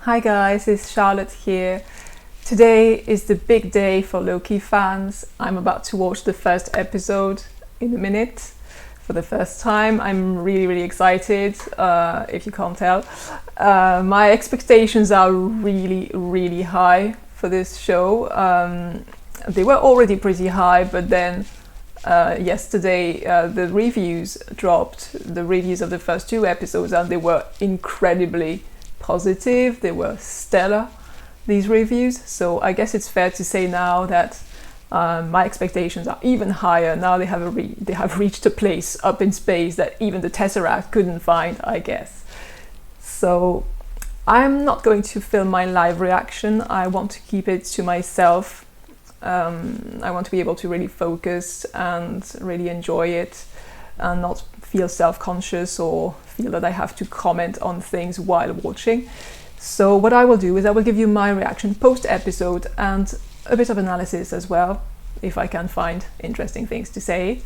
Hi guys, it's Charlotte here. Today is the big day for Loki fans. I'm about to watch the first episode in a minute for the first time. I'm really excited, if you can't tell. My expectations are really high for this show. They were already pretty high, but then yesterday the reviews dropped, the reviews of the first two episodes, and they were incredibly positive. They were stellar, these reviews. So I guess it's fair to say now that my expectations are even higher. Now they have reached a place up in space that even the Tesseract couldn't find, I guess. So I'm not going to film my live reaction. I want to keep it to myself. I want to be able to really focus and really enjoy it and not feel self-conscious or feel that I have to comment on things while watching. So what I will do is I will give you my reaction post-episode and a bit of analysis as well, if I can find interesting things to say.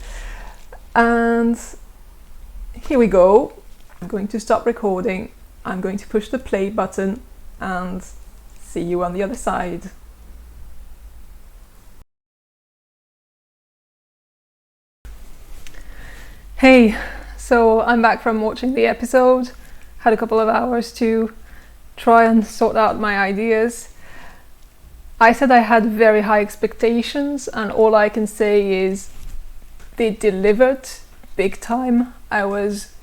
And here we go. I'm going to stop recording. I'm going to push the play button and see you on the other side. Hey, so I'm back from watching the episode. Had a couple of hours to try and sort out my ideas. I said I had very high expectations, and all I can say is they delivered big time. I was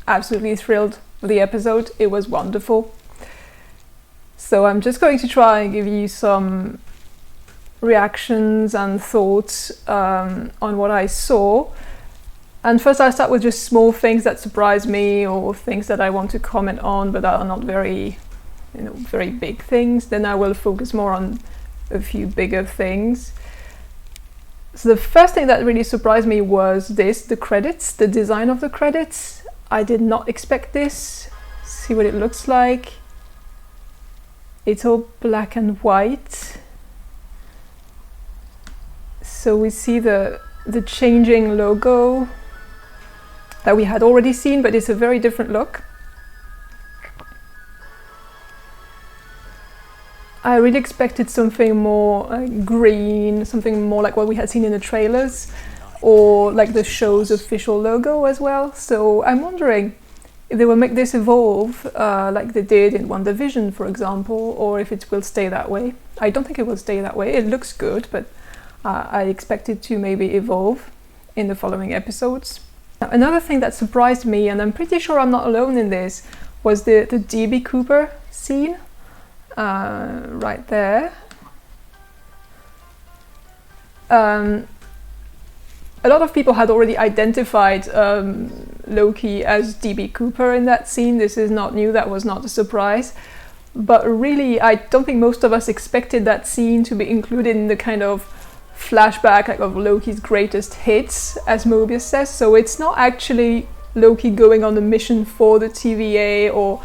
absolutely thrilled with the episode. It was wonderful. So I'm just going to try and give you some reactions and thoughts on what I saw. And first I'll start with just small things that surprised me or things that I want to comment on but are not very big things. Then I will focus more on a few bigger things. So the first thing that really surprised me was the credits, the design of the credits. I did not expect this. See what it looks like. It's all black and white. So we see the changing logo that we had already seen, but it's a very different look. I really expected something more green, something more like what we had seen in the trailers, or like the show's official logo as well. So I'm wondering if they will make this evolve like they did in WandaVision, for example, or if it will stay that way. I don't think it will stay that way. It looks good, but I expect it to maybe evolve in the following episodes. Another thing that surprised me, and I'm pretty sure I'm not alone in this, was the DB Cooper scene right there. A lot of people had already identified Loki as DB Cooper in that scene. This is not new, that was not a surprise. But really, I don't think most of us expected that scene to be included in the kind of flashback of Loki's greatest hits, as Mobius says. So it's not actually Loki going on a mission for the TVA or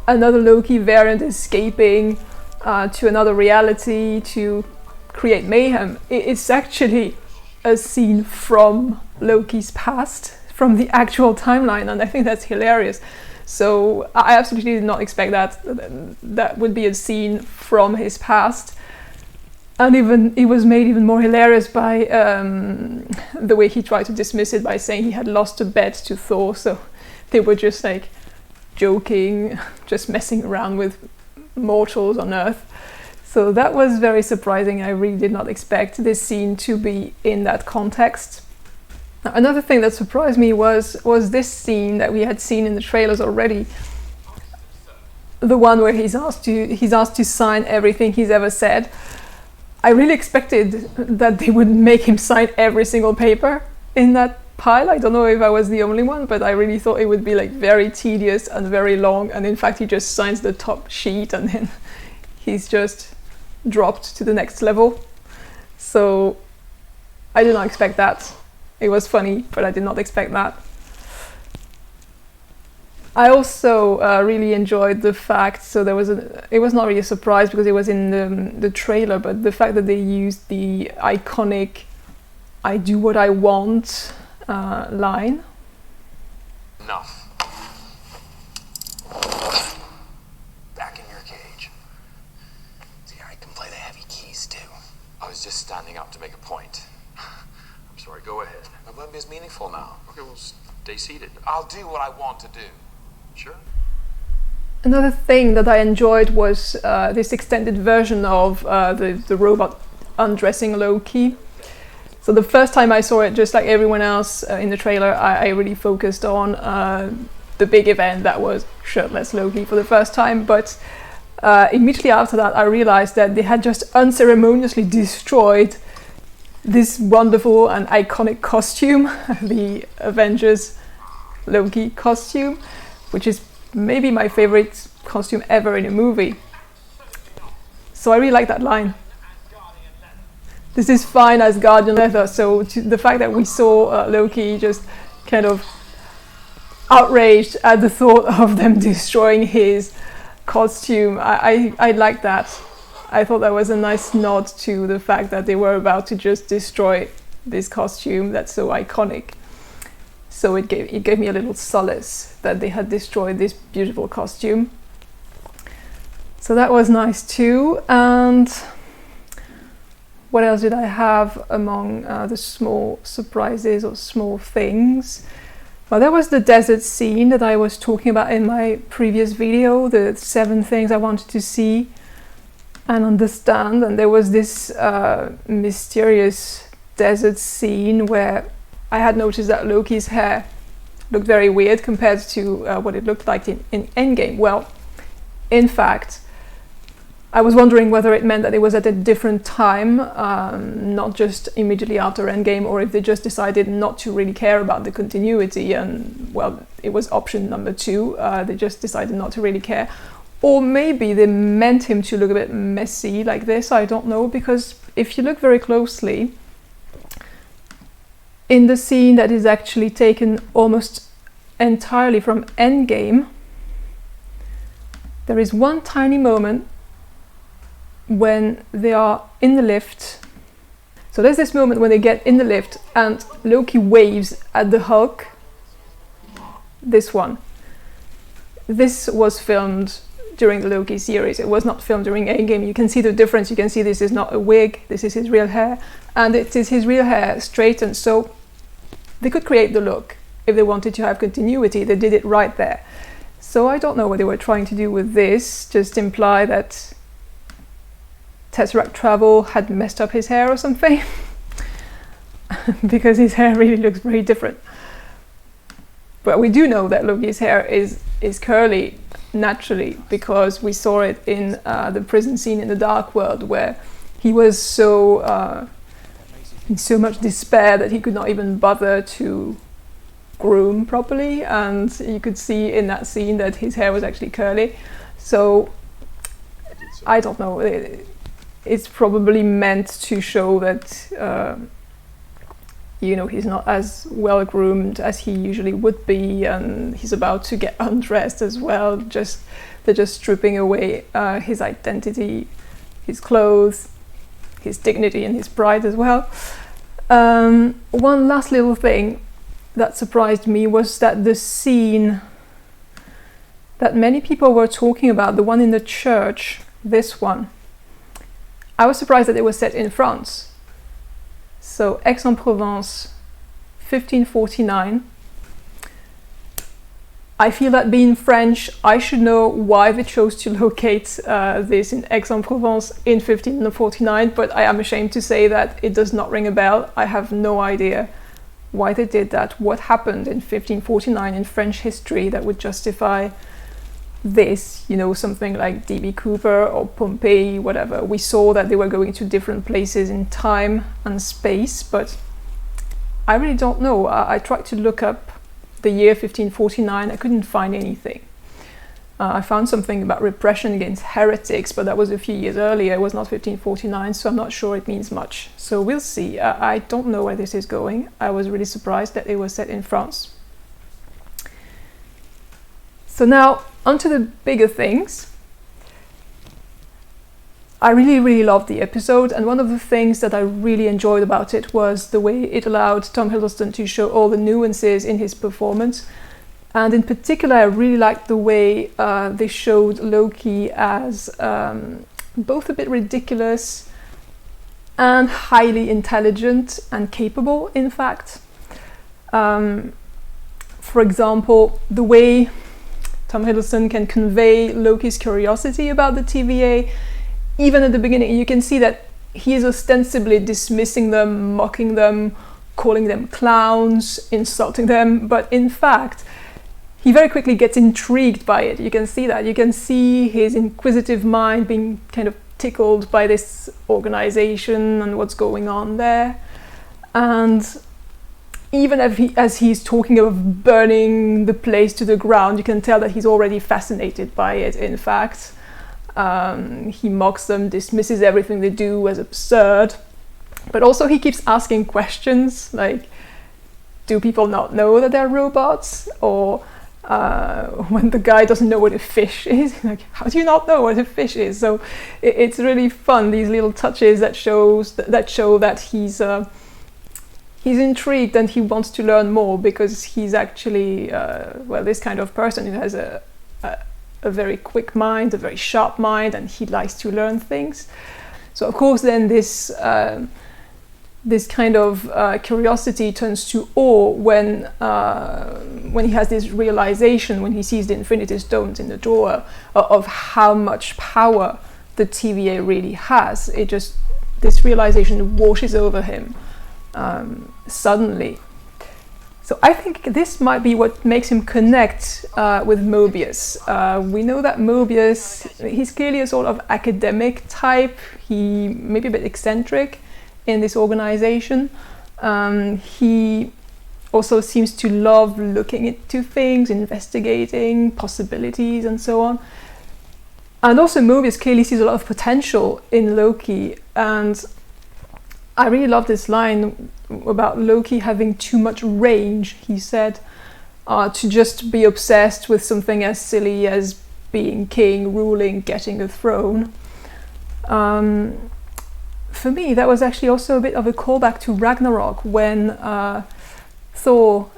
another Loki variant escaping to another reality to create mayhem. It's actually a scene from Loki's past, from the actual timeline, and I think that's hilarious. So I absolutely did not expect that would be a scene from his past. And even it was made even more hilarious by the way he tried to dismiss it by saying he had lost a bet to Thor. So they were just like joking, just messing around with mortals on Earth. So that was very surprising. I really did not expect this scene to be in that context. Now, another thing that surprised me was this scene that we had seen in the trailers already. The one where he's asked to sign everything he's ever said. I really expected that they would make him sign every single paper in that pile. I don't know if I was the only one, but I really thought it would be like very tedious and very long, and in fact he just signs the top sheet and then he's just dropped to the next level. So I did not expect that. It was funny, but I did not expect that. I also really enjoyed the fact, so it was not really a surprise because it was in the trailer, but the fact that they used the iconic "I do what I want" line. Enough. Back in your standing up to make a point. I'm sorry, go ahead. It won't be as meaningful now. Okay, well, stay seated. I'll do what I want to do. Sure. Another thing that I enjoyed was this extended version of the robot undressing Loki. So the first time I saw it, just like everyone else in the trailer, I really focused on the big event that was shirtless Loki for the first time. But immediately after that, I realized that they had just unceremoniously destroyed this wonderful and iconic costume, the Avengers Loki costume, which is maybe my favorite costume ever in a movie. So I really like that line. This is fine as Guardian leather. So the fact that we saw Loki just kind of outraged at the thought of them destroying his costume, I like that. I thought that was a nice nod to the fact that they were about to just destroy this costume that's so iconic. So it gave me a little solace that they had destroyed this beautiful costume. So that was nice too. And what else did I have among the small surprises or small things? Well, there was the desert scene that I was talking about in my previous video, the 7 things I wanted to see and understand. And there was this mysterious desert scene where I had noticed that Loki's hair looked very weird compared to what it looked like in Endgame. Well, in fact, I was wondering whether it meant that it was at a different time, not just immediately after Endgame, or if they just decided not to really care about the continuity and, well, it was option number 2. They just decided not to really care. Or maybe they meant him to look a bit messy like this, I don't know, because if you look very closely, in the scene that is actually taken almost entirely from Endgame, there is one tiny moment when they are in the lift. So there's this moment when they get in the lift and Loki waves at the Hulk. This one. This was filmed during the Loki series. It was not filmed during Endgame. You can see the difference. You can see this is not a wig. This is his real hair. And it is his real hair straightened. So they could create the look if they wanted to have continuity. They did it right there. So I don't know what they were trying to do with this. Just imply that Tesseract travel had messed up his hair or something. Because his hair really looks very different. But we do know that Loki's hair is curly naturally, because we saw it in the prison scene in the Dark World, where he was so in so much despair that he could not even bother to groom properly, and you could see in that scene that his hair was actually curly. So I don't know, it's probably meant to show that he's not as well groomed as he usually would be, and he's about to get undressed as well. They're just stripping away his identity, his clothes, his dignity and his pride as well. One last little thing that surprised me was that the scene that many people were talking about, the one in the church, this one, I was surprised that it was set in France. So Aix-en-Provence, 1549. I feel that being French, I should know why they chose to locate this in Aix-en-Provence in 1549, but I am ashamed to say that it does not ring a bell. I have no idea why they did that, what happened in 1549 in French history that would justify this, something like D.B. Cooper or Pompeii, whatever. We saw that they were going to different places in time and space, but I really don't know. I tried to look up the year 1549, I couldn't find anything. I found something about repression against heretics, but that was a few years earlier. It was not 1549, so I'm not sure it means much. So we'll see. I don't know where this is going. I was really surprised that it was set in France. So now, onto the bigger things. I really, really loved the episode, and one of the things that I really enjoyed about it was the way it allowed Tom Hiddleston to show all the nuances in his performance. And in particular, I really liked the way they showed Loki as both a bit ridiculous and highly intelligent and capable, in fact. For example, the way Tom Hiddleston can convey Loki's curiosity about the TVA, even at the beginning, you can see that he is ostensibly dismissing them, mocking them, calling them clowns, insulting them, but in fact, he very quickly gets intrigued by it. You can see that. You can see his inquisitive mind being kind of tickled by this organization and what's going on there. And even as he's talking of burning the place to the ground, you can tell that he's already fascinated by it, in fact. He mocks them, dismisses everything they do as absurd, but also he keeps asking questions like, do people not know that they're robots? Or when the guy doesn't know what a fish is, like, how do you not know what a fish is? So it's really fun, these little touches that show that he's intrigued and he wants to learn more, because he's actually this kind of person who has a very quick mind, a very sharp mind, and he likes to learn things. So of course then this kind of curiosity turns to awe when he has this realization, when he sees the Infinity Stones in the drawer, of how much power the TVA really has. This realization washes over him suddenly. So I think this might be what makes him connect with Mobius. We know that Mobius, he's clearly a sort of academic type. He may be a bit eccentric in this organization. He also seems to love looking into things, investigating possibilities and so on. And also Mobius clearly sees a lot of potential in Loki, and I really love this line about Loki having too much range, he said, to just be obsessed with something as silly as being king, ruling, getting a throne. For me, that was actually also a bit of a callback to Ragnarok, when Thor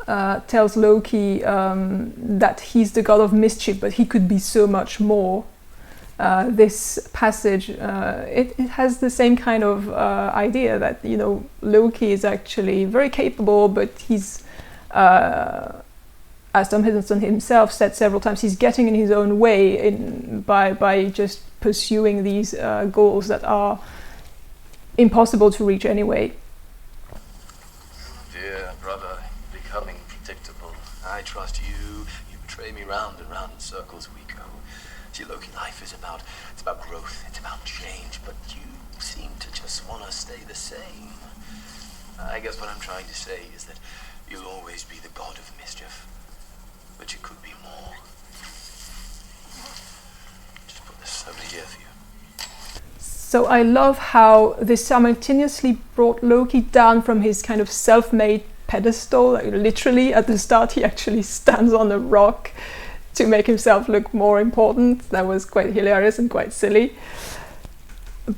tells Loki that he's the god of mischief, but he could be so much more. This passage, it has the same kind of idea that, Loki is actually very capable, but he's, as Tom Hiddleston himself said several times, he's getting in his own way by just pursuing these goals that are impossible to reach anyway. Dear brother, becoming predictable. I trust you. You betray me round and round in circles we go. See, Loki, life is about growth, it's about change, but you seem to just want to stay the same. I guess what I'm trying to say is that you'll always be the god of mischief, but you could be more. Just put this over here for you. So I love how this simultaneously brought Loki down from his kind of self-made pedestal. Like, literally at the start he actually stands on a rock to make himself look more important. That was quite hilarious and quite silly.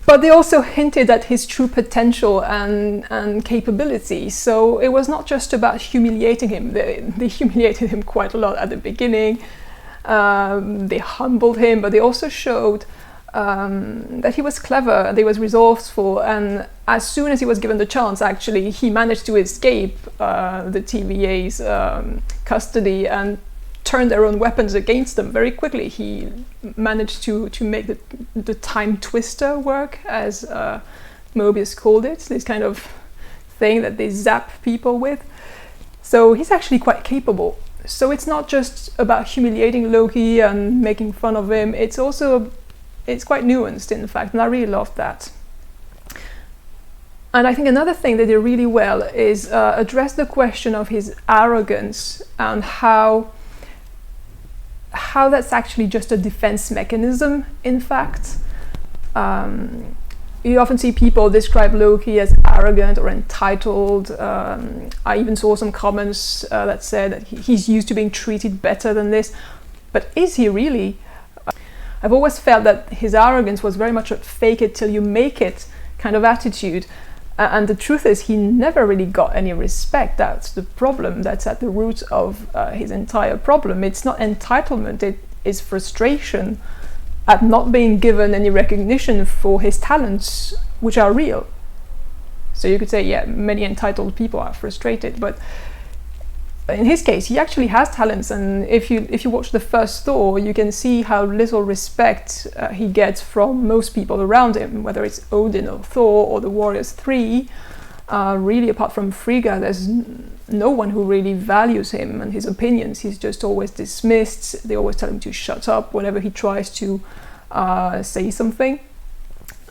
But they also hinted at his true potential and capability. So it was not just about humiliating him. They humiliated him quite a lot at the beginning. They humbled him, but they also showed that he was clever, and he was resourceful, and as soon as he was given the chance, actually, he managed to escape the TVA's custody and turn their own weapons against them very quickly. He managed to make the time twister work, as Mobius called it, this kind of thing that they zap people with. So he's actually quite capable. So it's not just about humiliating Loki and making fun of him, it's quite nuanced, in fact, and I really loved that. And I think another thing they did really well is address the question of his arrogance and how that's actually just a defense mechanism, in fact. You often see people describe Loki as arrogant or entitled. I even saw some comments that said that he's used to being treated better than this. But is he really? I've always felt that his arrogance was very much a fake it till you make it kind of attitude. And the truth is, he never really got any respect. That's the problem. That's at the root of his entire problem. It's not entitlement, it is frustration at not being given any recognition for his talents, which are real. So you could say, yeah, many entitled people are frustrated, but in his case, he actually has talents, and if you watch the first Thor, you can see how little respect he gets from most people around him, whether it's Odin or Thor or the Warriors 3. Really, apart from Frigga, there's no one who really values him and his opinions. He's just always dismissed. They always tell him to shut up whenever he tries to say something.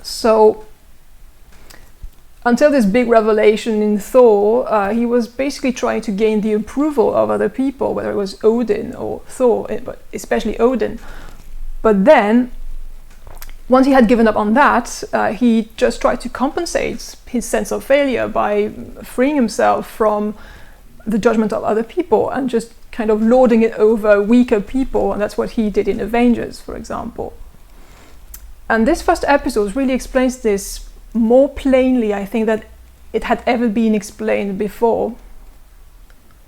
So until this big revelation in Thor, he was basically trying to gain the approval of other people, whether it was Odin or Thor, but especially Odin. But then, once he had given up on that, he just tried to compensate his sense of failure by freeing himself from the judgment of other people and just kind of lording it over weaker people, and that's what he did in Avengers, for example. And this first episode really explains this more plainly, I think, that it had ever been explained before.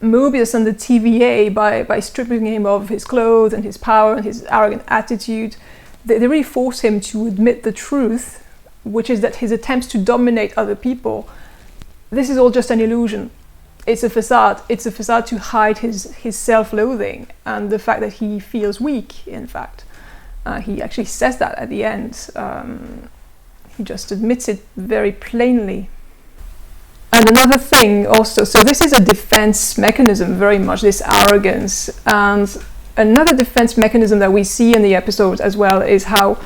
Mobius and the TVA, by stripping him of his clothes and his power and his arrogant attitude, they really force him to admit the truth, which is that his attempts to dominate other people, this is all just an illusion. It's a facade. It's a facade to hide his self-loathing and the fact that he feels weak, in fact. He actually says that at the end. He just admits it very plainly. And another thing also, so this is a defense mechanism, very much, this arrogance. And another defense mechanism that we see in the episode as well is how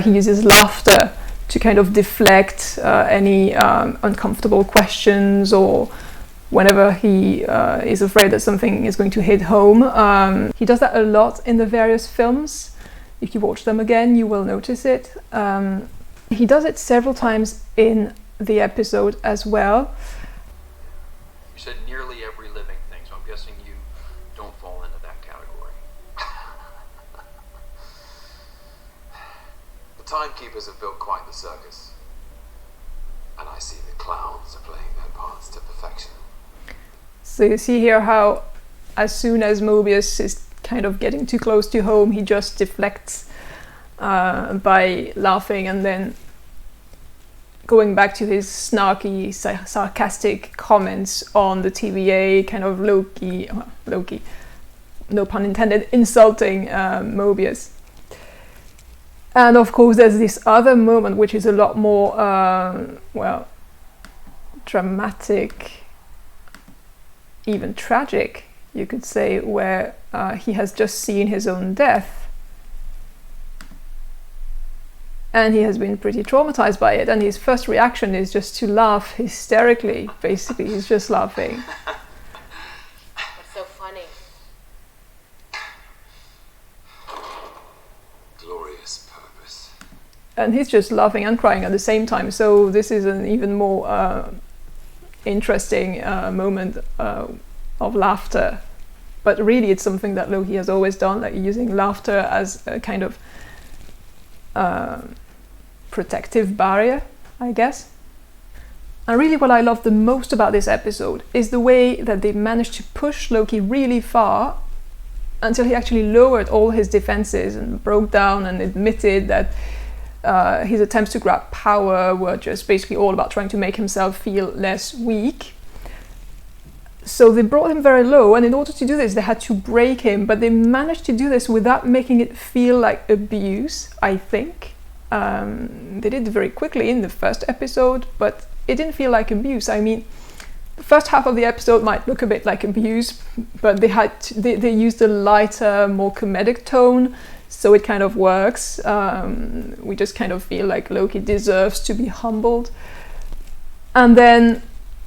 he uses laughter to kind of deflect any uncomfortable questions, or whenever he is afraid that something is going to hit home. He does that a lot in the various films. If you watch them again, you will notice it. He does it several times in the episode as well. You said nearly every living thing, so I'm guessing you don't fall into that category. The timekeepers have built quite the circus. And I see the clowns are playing their parts to perfection. So you see here how as soon as Mobius is kind of getting too close to home, he just deflects by laughing and then going back to his snarky, sarcastic comments on the TVA, kind of Loki, no pun intended, insulting Mobius. And of course there's this other moment which is a lot more, dramatic, even tragic, you could say, where he has just seen his own death. And he has been pretty traumatized by it, and his first reaction is just to laugh hysterically. Basically, he's just laughing. What's so funny? Glorious purpose. And he's just laughing and crying at the same time. So this is an even more interesting moment of laughter. But really, it's something that Loki has always done, like using laughter as a kind of protective barrier, I guess. And really what I love the most about this episode is the way that they managed to push Loki really far until he actually lowered all his defenses and broke down and admitted that his attempts to grab power were just basically all about trying to make himself feel less weak. So they brought him very low, and in order to do this they had to break him, but they managed to do this without making it feel like abuse, I think. They did it very quickly in the first episode, but it didn't feel like abuse. I mean, the first half of the episode might look a bit like abuse, but they used a lighter, more comedic tone, so it kind of works. We just kind of feel like Loki deserves to be humbled. And then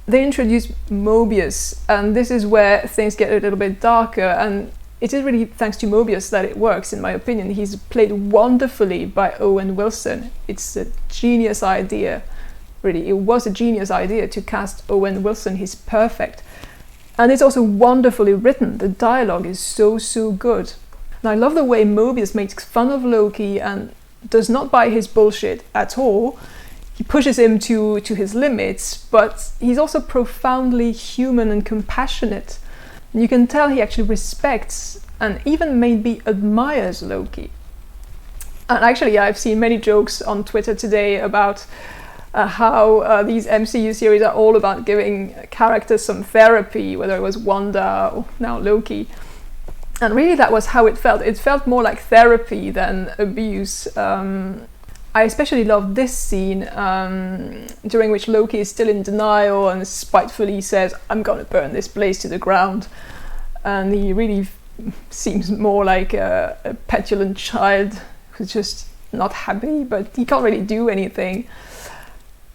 they introduce Mobius, and this is where things get a little bit darker, and it is really thanks to Mobius that it works, in my opinion. He's played wonderfully by Owen Wilson. It's a genius idea, really. It was a genius idea to cast Owen Wilson. He's perfect. And it's also wonderfully written. The dialogue is so good. And I love the way Mobius makes fun of Loki and does not buy his bullshit at all. He pushes him to his limits, but he's also profoundly human and compassionate. And you can tell he actually respects and even maybe admires Loki. And actually, I've seen many jokes on Twitter today about how these MCU series are all about giving characters some therapy, whether it was Wanda or now Loki. And really that was how it felt. It felt more like therapy than abuse. I especially loved this scene during which Loki is still in denial and spitefully says, "I'm gonna burn this place to the ground." And he really seems more like a petulant child who's just not happy, but he can't really do anything.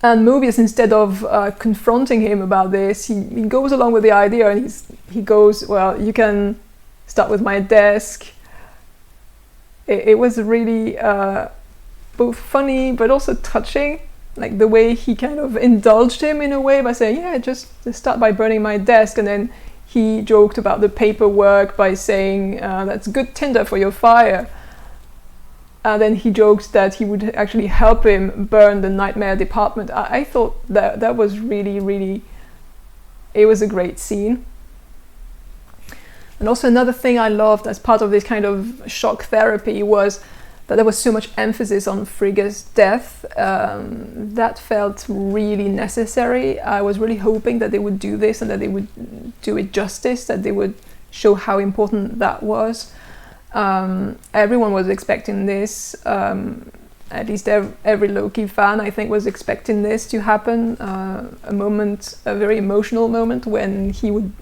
And Mobius, instead of confronting him about this, he goes along with the idea, and he goes, "Well, you can start with my desk." It was really both funny but also touching, like the way he kind of indulged him in a way by saying, "Yeah, just start by burning my desk," and then he joked about the paperwork by saying, "That's good tinder for your fire." And then he joked that he would actually help him burn the nightmare department. I thought that was really, it was a great scene. And also another thing I loved as part of this kind of shock therapy was that there was so much emphasis on Frigga's death. That felt really necessary. I was really hoping that they would do this and that they would do it justice, that they would show how important that was. Everyone was expecting this. At least every Loki fan, I think, was expecting this to happen. A very emotional moment when he would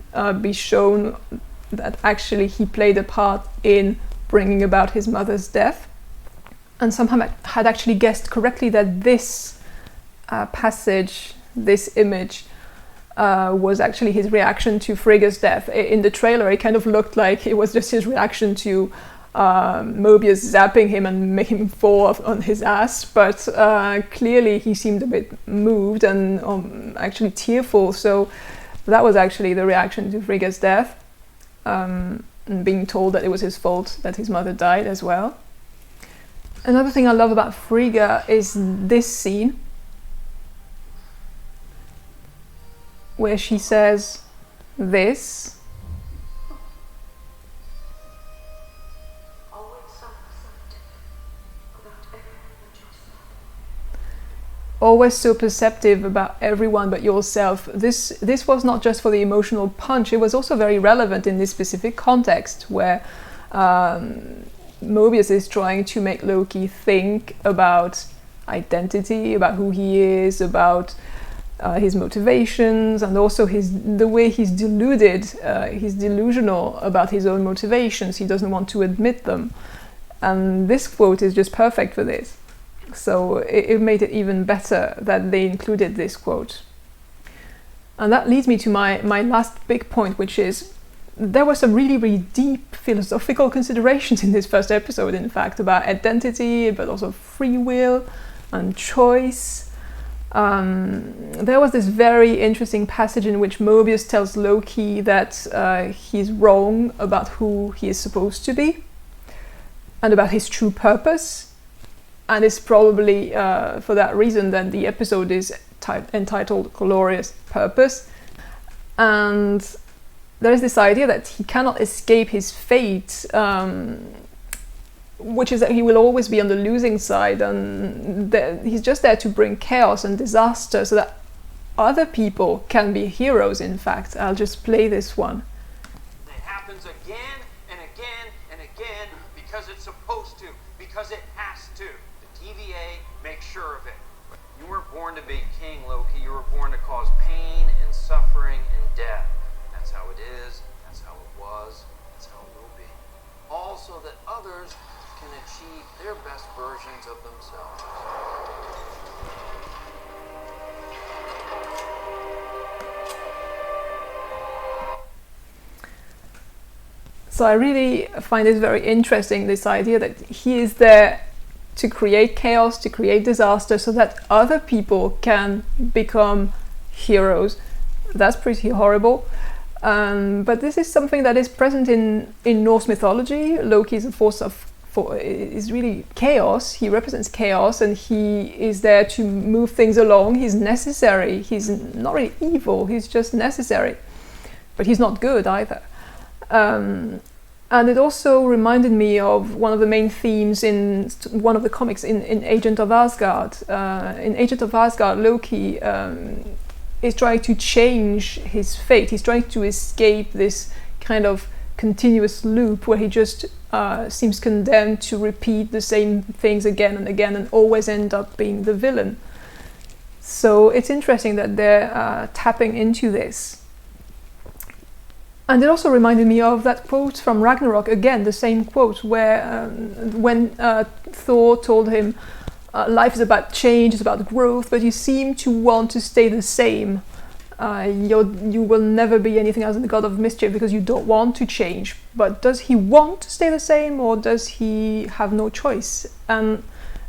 be shown that actually he played a part in bringing about his mother's death. And somehow I had actually guessed correctly that this passage, this image, was actually his reaction to Frigga's death. In the trailer, it kind of looked like it was just his reaction to Mobius zapping him and making him fall on his ass, but clearly he seemed a bit moved and actually tearful, so that was actually the reaction to Frigga's death, and being told that it was his fault that his mother died as well. Another thing I love about Frigga is this scene where she says this. Always so perceptive about everyone but yourself. This was not just for the emotional punch, it was also very relevant in this specific context where Mobius is trying to make Loki think about identity, about who he is, about his motivations, and also the way he's deluded, he's delusional about his own motivations. He doesn't want to admit them. And this quote is just perfect for this. So it made it even better that they included this quote. And that leads me to my last big point, which is there were some really deep philosophical considerations in this first episode, in fact, about identity, but also free will and choice. There was this very interesting passage in which Mobius tells Loki that he's wrong about who he is supposed to be and about his true purpose. And it's probably for that reason that the episode is entitled Glorious Purpose. And there is this idea that he cannot escape his fate, which is that he will always be on the losing side, and he's just there to bring chaos and disaster so that other people can be heroes, in fact. I'll just play this one. It happens again and again and again because it's supposed to, because it has to. The TVA makes sure of it. You weren't born to be king, Loki. You were born to cause pain and suffering and death. That's how it is. That's how it was. That's how it will be. All so that others can achieve their best versions of themselves. So I really find this very interesting, this idea that he is there to create chaos, to create disaster, so that other people can become heroes. That's pretty horrible. But this is something that is present in Norse mythology. Loki is a force is really chaos. He represents chaos, and he is there to move things along. He's necessary. He's not really evil. He's just necessary. But he's not good either. And And it also reminded me of one of the main themes in one of the comics in Agent of Asgard. In Agent of Asgard, Loki is trying to change his fate. He's trying to escape this kind of continuous loop where he just seems condemned to repeat the same things again and again and always end up being the villain. So it's interesting that they're tapping into this. And it also reminded me of that quote from Ragnarok, again, the same quote, where when Thor told him, life is about change, it's about growth, but you seem to want to stay the same. You will never be anything else than the god of mischief because you don't want to change. But does he want to stay the same, or does he have no choice? And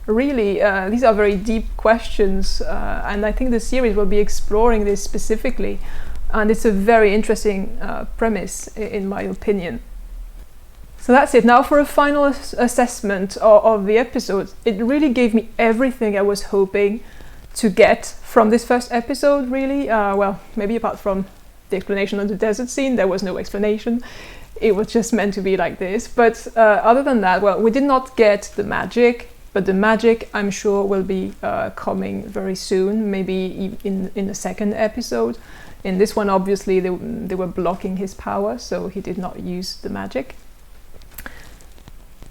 really, these are very deep questions, and I think the series will be exploring this specifically. And it's a very interesting premise, in my opinion. So that's it. Now for a final assessment of the episode. It really gave me everything I was hoping to get from this first episode, really. Well, maybe apart from the explanation of the desert scene, there was no explanation. It was just meant to be like this. But other than that, well, we did not get the magic, but the magic, I'm sure, will be coming very soon, maybe in the second episode. In this one, obviously, they were blocking his power, so he did not use the magic.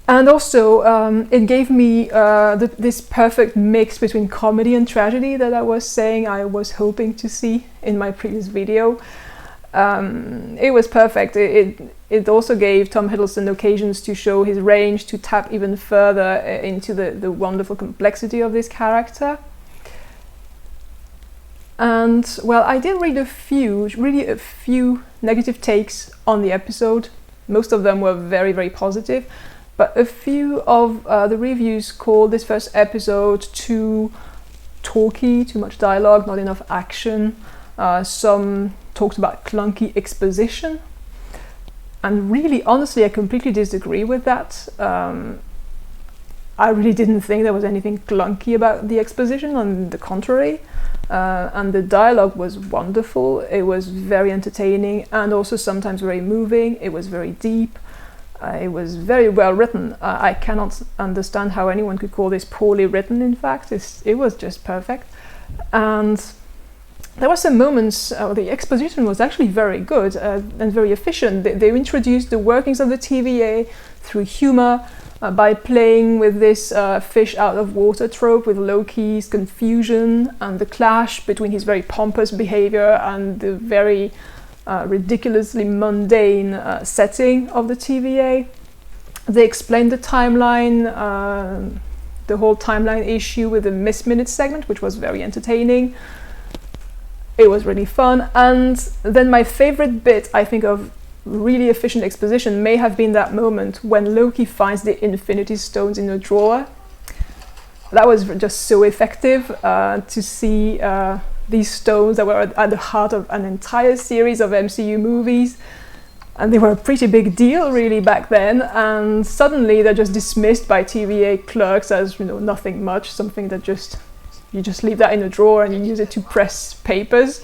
And also, it gave me this perfect mix between comedy and tragedy that I was saying I was hoping to see in my previous video. It was perfect. It also gave Tom Hiddleston occasions to show his range, to tap even further into the wonderful complexity of this character. And, well, I did read a few negative takes on the episode. Most of them were very, very positive. But a few of the reviews called this first episode too talky, too much dialogue, not enough action. Some talked about clunky exposition. And really, honestly, I completely disagree with that. I really didn't think there was anything clunky about the exposition, on the contrary. And the dialogue was wonderful. It was very entertaining and also sometimes very moving. It was very deep. It was very well written. I cannot understand how anyone could call this poorly written, in fact. It was just perfect. And there were some moments, the exposition was actually very good and very efficient. They introduced the workings of the TVA through humor, by playing with this fish out of water trope, with Loki's confusion and the clash between his very pompous behavior and the very ridiculously mundane setting of the TVA. They explained the timeline, the whole timeline issue with the Miss Minutes segment, which was very entertaining. It was really fun. And then my favorite bit, I think, of really efficient exposition may have been that moment when Loki finds the Infinity Stones in a drawer. That was just so effective to see these stones that were at the heart of an entire series of MCU movies. And they were a pretty big deal, really, back then. And suddenly they're just dismissed by TVA clerks as, nothing much, something that you just leave that in a drawer and you use it to press papers.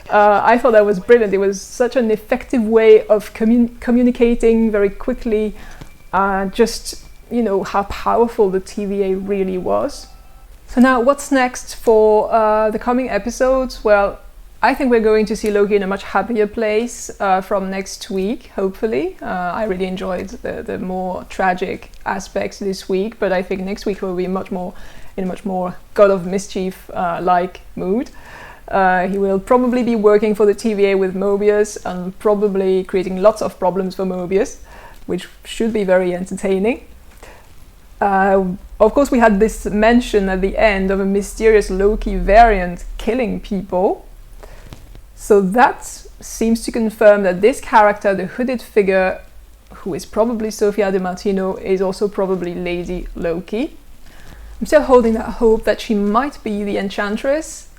I thought that was brilliant. It was such an effective way of communicating very quickly, just, how powerful the TVA really was. So now, what's next for the coming episodes? Well, I think we're going to see Loki in a much happier place from next week, hopefully. I really enjoyed the more tragic aspects this week, but I think next week will be in a much more God of Mischief like mood. He will probably be working for the TVA with Mobius and probably creating lots of problems for Mobius, which should be very entertaining. Of course, we had this mention at the end of a mysterious Loki variant killing people. So that seems to confirm that this character, the hooded figure, who is probably Sofia Di Martino, is also probably Lady Loki. I'm still holding that hope that she might be the Enchantress.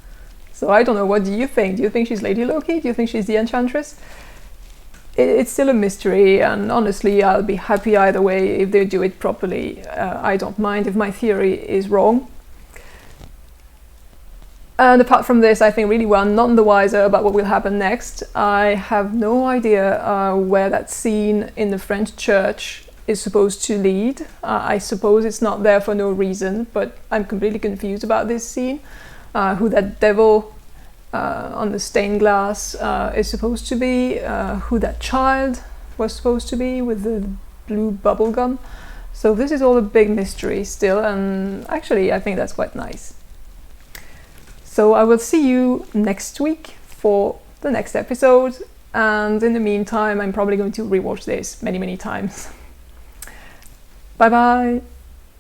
So I don't know, what do you think? Do you think she's Lady Loki? Do you think she's the Enchantress? It's still a mystery, and honestly, I'll be happy either way if they do it properly. I don't mind if my theory is wrong. And apart from this, I think really we're none the wiser about what will happen next. I have no idea where that scene in the French church is supposed to lead. I suppose it's not there for no reason, but I'm completely confused about this scene. Who that devil on the stained glass is supposed to be, who that child was supposed to be with the blue bubble gum. So this is all a big mystery still, and actually I think that's quite nice. So I will see you next week for the next episode, and in the meantime I'm probably going to rewatch this many times. Bye bye!